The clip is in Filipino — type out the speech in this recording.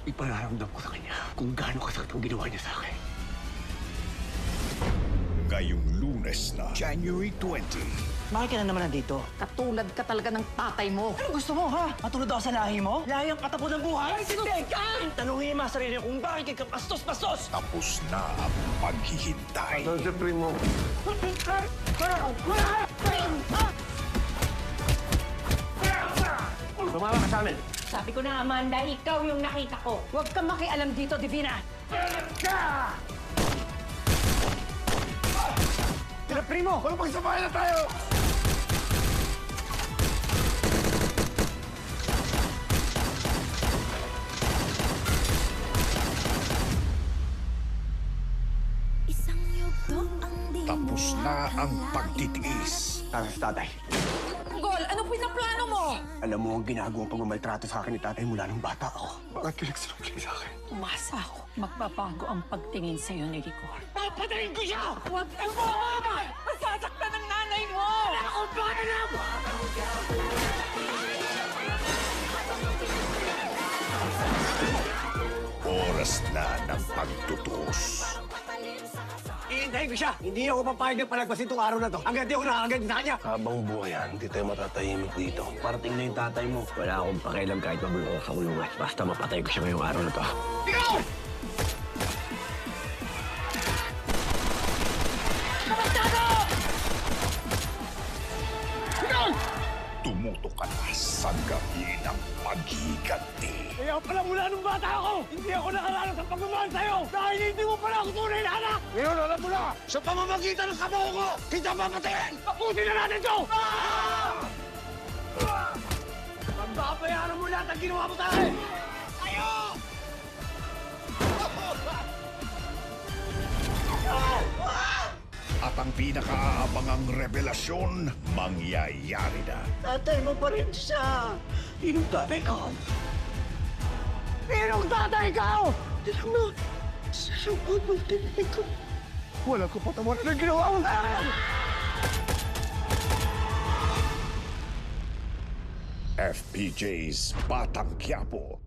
Ipararamdam ko sa kanya kung gaano kasakit ang ginawa niya sa akin. Ngayong Lunes na, January 20. Bakit ka na naman nandito? Katulad ka talaga ng tatay mo. Ano gusto mo, ha? Matulad ako sa lahi mo? Lahi ang patapon ng buhay? Teka! Tanungin mo sarili kung bakit ka pastos-pastos! Tapos na ang paghihintay. Sa primo. Tumama ka sa amin. Sabi ko na, Amanda, ikaw yung nakita ko. Huwag kang makialam dito, Divina. Sila primo! Walang pagsabayan na tayo! Tapos na ang pagtitiis. Para sa tatay. Gol, ano pinaplano mo? Alam mo ang ginagawang pagmamaltrato sa akin ni tatay mula nung bata ako. Bakit ka nagsinungaling sa akin? Umasa ako. Magbabago ang pagtingin sa'yo ni Rigor. Papatayin ko siya! Huwag kang bumaba! Masasaktan ng nanay mo! Ako ba na Oras na ng pagtutos. Iintayin ko siya! Hindi ako papayag na palagpasin itong araw na to. Hanggang di ako nakakagad sa kanya! Habang buhay yan, hindi tayo matatahimik dito. Parating na yung tatay mo. Wala akong pakialam kahit magulo ako sa kulungan. Basta mapatay ko siya ngayong araw na to. Ikaw! Tumutok ka na sa gabi ng paghiganti. Kaya pala mula nung bata ako, hindi ako nakalalas sa pagmamahal sa'yo dahil hindi mo pala ako tunay na anak! Ngayon, alam mo na, sa pamamagitan ng kabaho ko, kita papatayin! Tapusin na natin ito! Pagbabayaran mo lahat ang ginawa mo tayo! Tayo! At ang pinakaabangang revelasyon, mangyayari na. Tatay mo pa rin siya! Yung tatay ko! Yung tatay ko! Tiyak na, siya ang pagpapaltinay ko. Wala ko patawaran ng ginawa mo sa akin! FPJ's Batang Quiapo.